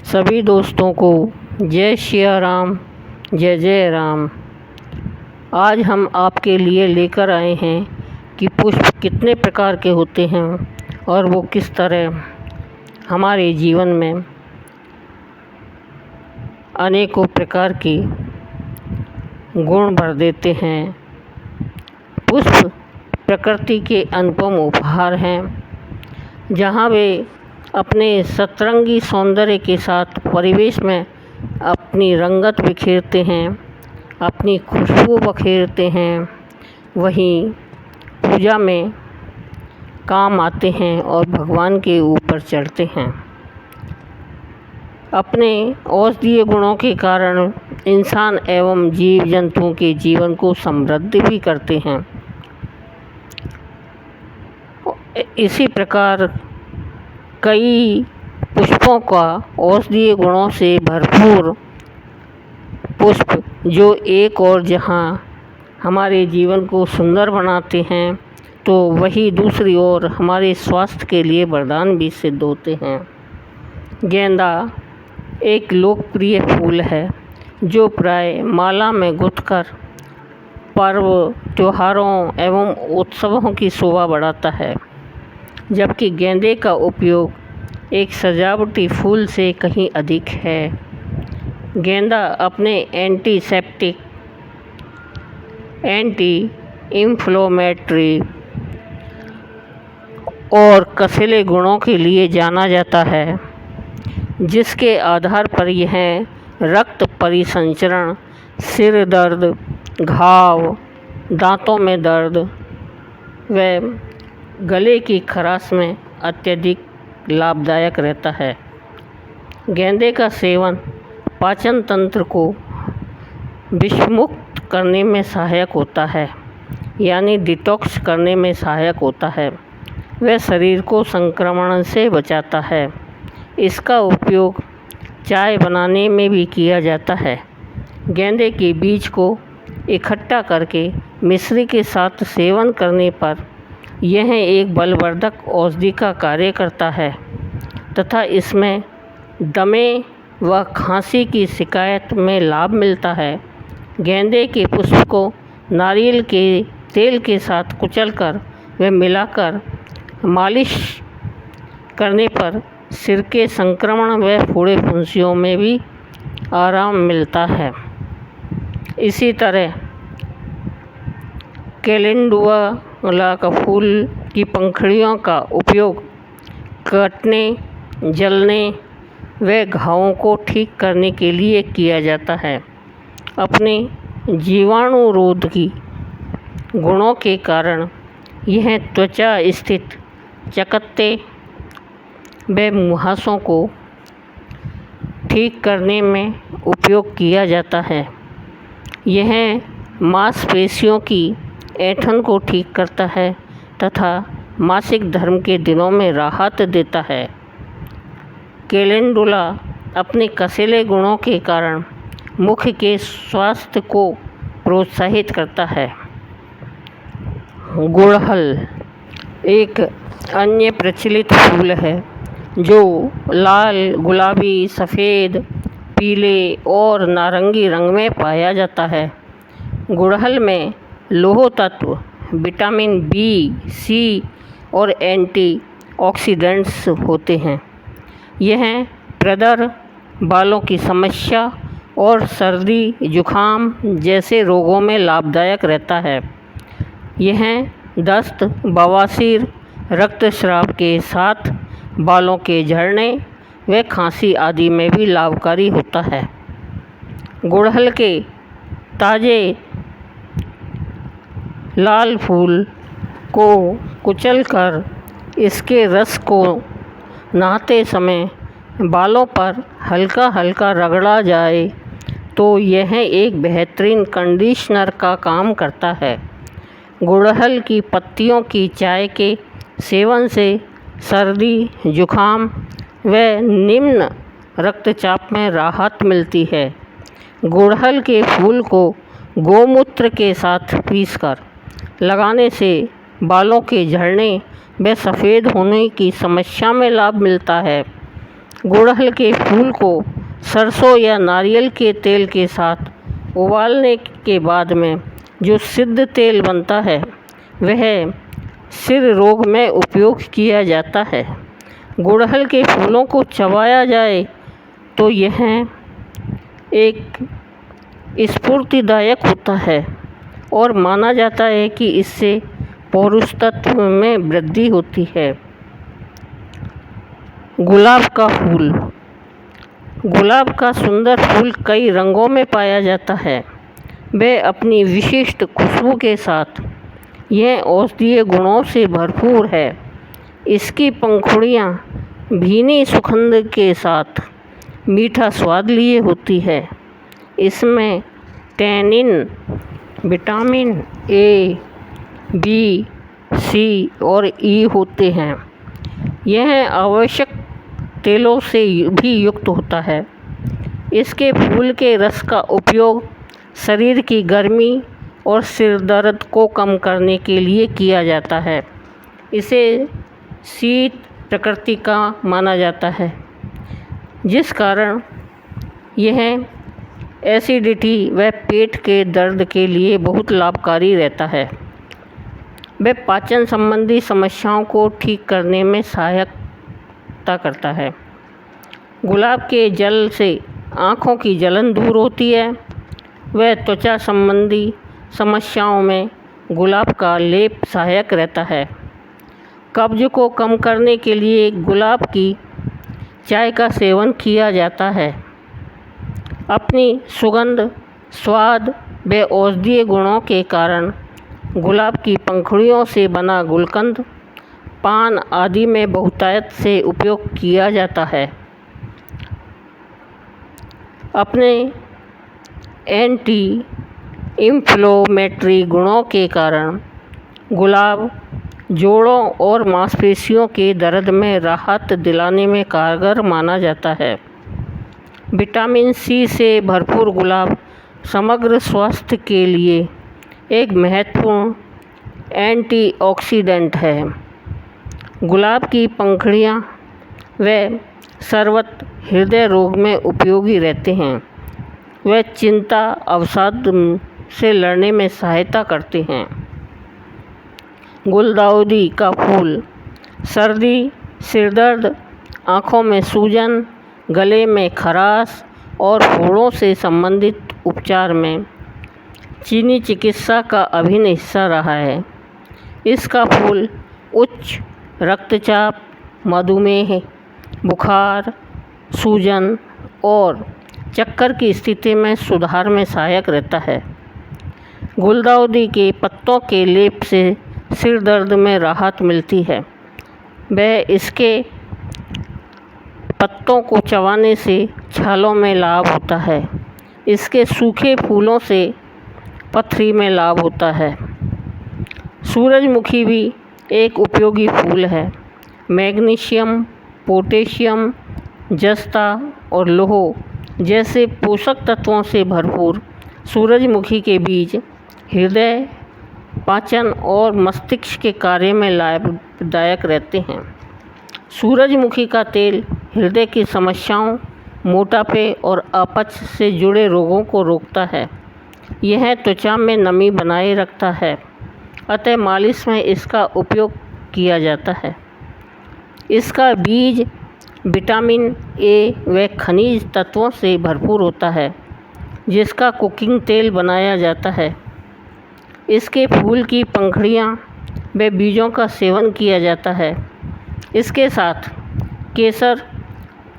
सभी दोस्तों को जय सिया राम, जय जय राम। आज हम आपके लिए लेकर आए हैं कि पुष्प कितने प्रकार के होते हैं और वो किस तरह हमारे जीवन में अनेकों प्रकार की गुण भर देते हैं। पुष्प प्रकृति के अनुपम उपहार हैं, जहाँ वे अपने सतरंगी सौंदर्य के साथ परिवेश में अपनी रंगत बिखेरते हैं, अपनी खुशबू बखेरते हैं, वहीं पूजा में काम आते हैं और भगवान के ऊपर चढ़ते हैं। अपने औषधीय गुणों के कारण इंसान एवं जीव जंतुओं के जीवन को समृद्ध भी करते हैं। इसी प्रकार कई पुष्पों का औषधीय गुणों से भरपूर पुष्प जो एक और जहाँ हमारे जीवन को सुंदर बनाते हैं, तो वही दूसरी ओर हमारे स्वास्थ्य के लिए वरदान भी सिद्ध होते हैं। गेंदा एक लोकप्रिय फूल है जो प्राय माला में गुंथकर पर्व, त्योहारों एवं उत्सवों की शोभा बढ़ाता है, जबकि गेंदे का उपयोग एक सजावटी फूल से कहीं अधिक है। गेंदा अपने एंटीसेप्टिक, एंटी इंफ्लेमेटरी और कसैले गुणों के लिए जाना जाता है, जिसके आधार पर यह रक्त परिसंचरण, सिर दर्द, घाव, दांतों में दर्द व गले की खराश में अत्यधिक लाभदायक रहता है। गेंदे का सेवन पाचन तंत्र को विषमुक्त करने में सहायक होता है, यानी डिटॉक्स करने में सहायक होता है। वह शरीर को संक्रमण से बचाता है। इसका उपयोग चाय बनाने में भी किया जाता है। गेंदे के बीज को इकट्ठा करके मिश्री के साथ सेवन करने पर यह एक बलवर्धक औषधि का कार्य करता है तथा इसमें दमे व खांसी की शिकायत में लाभ मिलता है। गेंदे के पुष्प को नारियल के तेल के साथ कुचलकर व मिलाकर मालिश करने पर सिर के संक्रमण व फोड़े फुंसियों में भी आराम मिलता है। इसी तरह कैलेंडुला का फूल की पंखुड़ियों का उपयोग कटने, जलने व घावों को ठीक करने के लिए किया जाता है। अपने जीवाणुरोधी गुणों के कारण यह त्वचा स्थित चकत्ते व मुहासों को ठीक करने में उपयोग किया जाता है। यह मांसपेशियों की ऐंठन को ठीक करता है तथा मासिक धर्म के दिनों में राहत देता है। कैलेंडुला अपने कसैले गुणों के कारण मुख के स्वास्थ्य को प्रोत्साहित करता है। गुड़हल एक अन्य प्रचलित फूल है जो लाल, गुलाबी, सफ़ेद, पीले और नारंगी रंग में पाया जाता है। गुड़हल में लौह तत्व, विटामिन बी, सी और एंटीऑक्सीडेंट्स होते हैं। यह प्रदर, बालों की समस्या और सर्दी, जुखाम जैसे रोगों में लाभदायक रहता है। यह दस्त, बवासीर, रक्तस्राव के साथ बालों के झड़ने व खांसी आदि में भी लाभकारी होता है। गुड़हल के ताज़े लाल फूल को कुचलकर इसके रस को नहाते समय बालों पर हल्का हल्का रगड़ा जाए तो यह एक बेहतरीन कंडीशनर का काम करता है। गुड़हल की पत्तियों की चाय के सेवन से सर्दी, जुखाम व निम्न रक्तचाप में राहत मिलती है। गुड़हल के फूल को गोमूत्र के साथ पीसकर लगाने से बालों के झड़ने व सफ़ेद होने की समस्या में लाभ मिलता है। गुड़हल के फूल को सरसों या नारियल के तेल के साथ उबालने के बाद में जो सिद्ध तेल बनता है वह सिर रोग में उपयोग किया जाता है। गुड़हल के फूलों को चबाया जाए तो यह एक स्फूर्तिदायक होता है और माना जाता है कि इससे पौरुषत्व में वृद्धि होती है। गुलाब का फूल। गुलाब का सुंदर फूल कई रंगों में पाया जाता है। वह अपनी विशिष्ट खुशबू के साथ यह औषधीय गुणों से भरपूर है। इसकी पंखुड़ियाँ भीनी सुगंध के साथ मीठा स्वाद लिए होती है। इसमें टैनिन, विटामिन ए, बी, सी और ई होते हैं। यह आवश्यक तेलों से भी युक्त होता है। इसके फूल के रस का उपयोग शरीर की गर्मी और सिर दर्द को कम करने के लिए किया जाता है। इसे शीत प्रकृति का माना जाता है, जिस कारण यह एसिडिटी व पेट के दर्द के लिए बहुत लाभकारी रहता है। वह पाचन संबंधी समस्याओं को ठीक करने में सहायता करता है। गुलाब के जल से आँखों की जलन दूर होती है। वह त्वचा संबंधी समस्याओं में गुलाब का लेप सहायक रहता है। कब्ज को कम करने के लिए गुलाब की चाय का सेवन किया जाता है। अपनी सुगंध, स्वाद व औषधीय गुणों के कारण गुलाब की पंखुड़ियों से बना गुलकंद, पान आदि में बहुतायत से उपयोग किया जाता है। अपने एंटी इंफ्लेमेटरी गुणों के कारण गुलाब जोड़ों और मांसपेशियों के दर्द में राहत दिलाने में कारगर माना जाता है। विटामिन सी से भरपूर गुलाब समग्र स्वास्थ्य के लिए एक महत्वपूर्ण एंटीऑक्सीडेंट है। गुलाब की पंखुड़ियाँ व शरबत हृदय रोग में उपयोगी रहते हैं। वे चिंता, अवसाद से लड़ने में सहायता करते हैं। गुलदाउदी का फूल सर्दी, सिरदर्द, आँखों में सूजन, गले में खराश और फोड़ों से संबंधित उपचार में चीनी चिकित्सा का अभिन्न हिस्सा रहा है। इसका फूल उच्च रक्तचाप, मधुमेह, बुखार, सूजन और चक्कर की स्थिति में सुधार में सहायक रहता है। गुलदाउदी के पत्तों के लेप से सिर दर्द में राहत मिलती है। वह इसके पत्तों को चबाने से छालों में लाभ होता है। इसके सूखे फूलों से पथरी में लाभ होता है। सूरजमुखी भी एक उपयोगी फूल है। मैग्नीशियम, पोटेशियम, जस्ता और लौह जैसे पोषक तत्वों से भरपूर सूरजमुखी के बीज हृदय, पाचन और मस्तिष्क के कार्य में लाभदायक रहते हैं। सूरजमुखी का तेल हृदय की समस्याओं, मोटापे और अपच से जुड़े रोगों को रोकता है। यह त्वचा में नमी बनाए रखता है, अतः मालिश में इसका उपयोग किया जाता है। इसका बीज विटामिन ए व खनिज तत्वों से भरपूर होता है, जिसका कुकिंग तेल बनाया जाता है। इसके फूल की पंखुड़ियाँ व बीजों का सेवन किया जाता है। इसके साथ केसर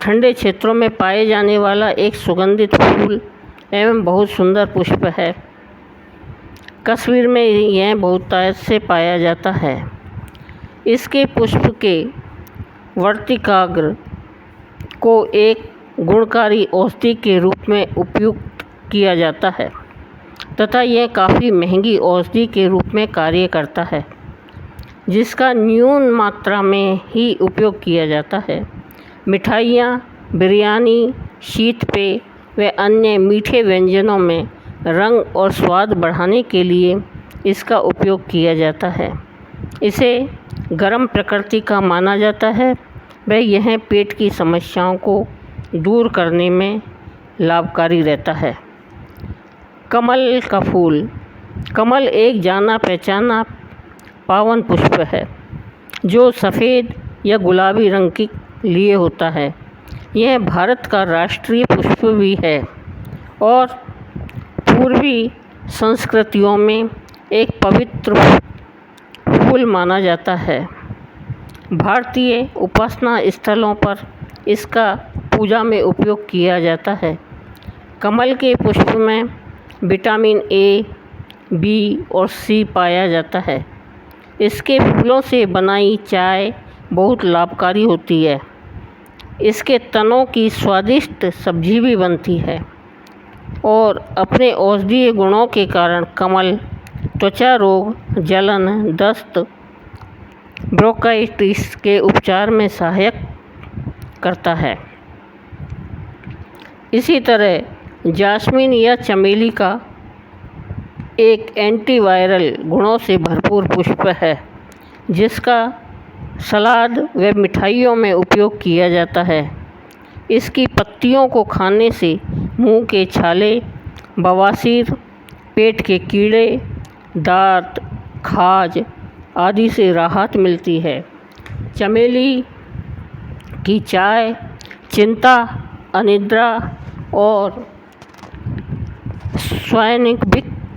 ठंडे क्षेत्रों में पाए जाने वाला एक सुगंधित फूल एवं बहुत सुंदर पुष्प है। कश्मीर में यह बहुतायत से पाया जाता है। इसके पुष्प के वर्तिकाग्र को एक गुणकारी औषधि के रूप में उपयुक्त किया जाता है तथा यह काफ़ी महंगी औषधि के रूप में कार्य करता है, जिसका न्यून मात्रा में ही उपयोग किया जाता है। मिठाइयाँ, बिरयानी, शीत पेय व अन्य मीठे व्यंजनों में रंग और स्वाद बढ़ाने के लिए इसका उपयोग किया जाता है। इसे गर्म प्रकृति का माना जाता है। वह यह पेट की समस्याओं को दूर करने में लाभकारी रहता है। कमल का फूल। कमल एक जाना पहचाना पावन पुष्प है जो सफ़ेद या गुलाबी रंग के लिए होता है। यह भारत का राष्ट्रीय पुष्प भी है और पूर्वी संस्कृतियों में एक पवित्र फूल माना जाता है। भारतीय उपासना स्थलों पर इसका पूजा में उपयोग किया जाता है। कमल के पुष्प में विटामिन ए, बी और सी पाया जाता है। इसके फूलों से बनाई चाय बहुत लाभकारी होती है। इसके तनों की स्वादिष्ट सब्जी भी बनती है और अपने औषधीय गुणों के कारण कमल त्वचा रोग, जलन, दस्त, ब्रोंकाइटिस के उपचार में सहायक करता है। इसी तरह जास्मीन या चमेली का एक एंटीवायरल गुणों से भरपूर पुष्प है जिसका सलाद व मिठाइयों में उपयोग किया जाता है। इसकी पत्तियों को खाने से मुंह के छाले, बवासीर, पेट के कीड़े, दांत, खाज आदि से राहत मिलती है। चमेली की चाय चिंता, अनिद्रा और स्वाइनिक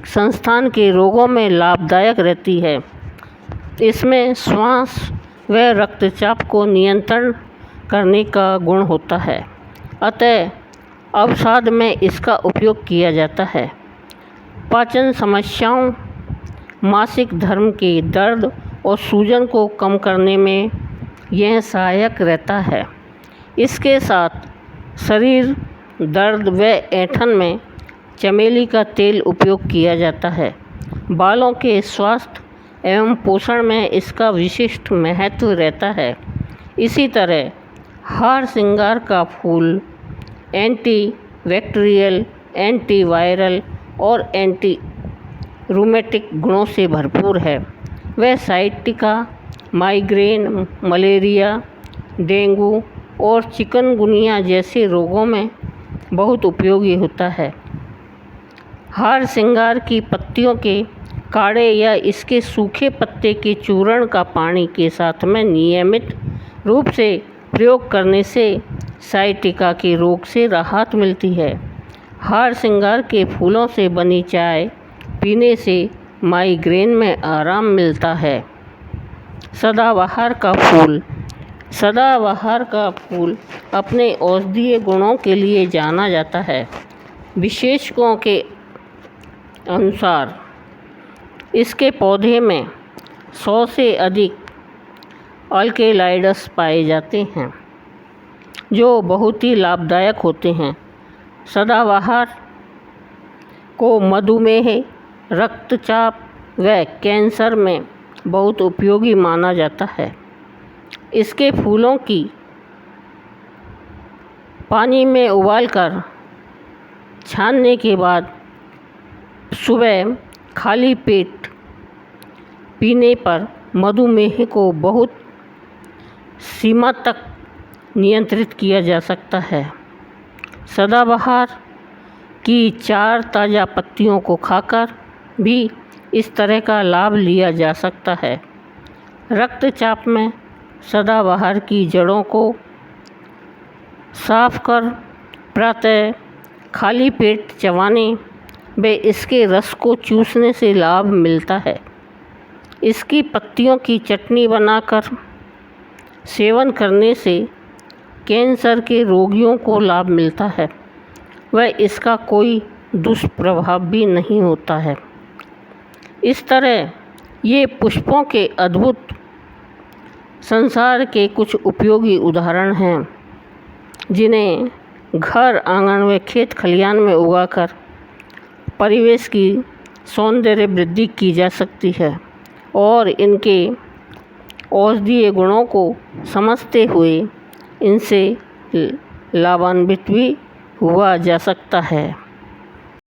संस्थान के रोगों में लाभदायक रहती है। इसमें श्वास व रक्तचाप को नियंत्रण करने का गुण होता है, अतः अवसाद में इसका उपयोग किया जाता है। पाचन समस्याओं, मासिक धर्म के दर्द और सूजन को कम करने में यह सहायक रहता है। इसके साथ शरीर दर्द व ऐंठन में चमेली का तेल उपयोग किया जाता है। बालों के स्वास्थ्य एवं पोषण में इसका विशिष्ट महत्व रहता है। इसी तरह हार श्रृंगार का फूल एंटी बैक्टीरियल, एंटीवायरल और एंटी रूमेटिक गुणों से भरपूर है। वह साइटिका, माइग्रेन, मलेरिया, डेंगू और चिकनगुनिया जैसे रोगों में बहुत उपयोगी होता है। हार श्रृंगार की पत्तियों के काढ़े या इसके सूखे पत्ते के चूर्ण का पानी के साथ में नियमित रूप से प्रयोग करने से साइटिका के रोग से राहत मिलती है। हार श्रृंगार के फूलों से बनी चाय पीने से माइग्रेन में आराम मिलता है। सदाबहार का फूल। सदाबहार का फूल अपने औषधीय गुणों के लिए जाना जाता है। विशेषज्ञों के अनुसार इसके पौधे में 100 से अधिक अल्केलॉइड्स पाए जाते हैं जो बहुत ही लाभदायक होते हैं। सदाबहार को मधुमेह, रक्तचाप व कैंसर में बहुत उपयोगी माना जाता है। इसके फूलों की पानी में उबालकर छानने के बाद सुबह खाली पेट पीने पर मधुमेह को बहुत सीमा तक नियंत्रित किया जा सकता है। सदाबहार की 4 ताज़ा पत्तियों को खाकर भी इस तरह का लाभ लिया जा सकता है। रक्तचाप में सदाबहार की जड़ों को साफ कर प्रातः खाली पेट चबाने व इसके रस को चूसने से लाभ मिलता है। इसकी पत्तियों की चटनी बनाकर सेवन करने से कैंसर के रोगियों को लाभ मिलता है व इसका कोई दुष्प्रभाव भी नहीं होता है। इस तरह ये पुष्पों के अद्भुत संसार के कुछ उपयोगी उदाहरण हैं जिन्हें घर, आंगन व खेत खलिहान में उगाकर परिवेश की सौंदर्य वृद्धि की जा सकती है और इनके औषधीय गुणों को समझते हुए इनसे लाभान्वित भी हुआ जा सकता है।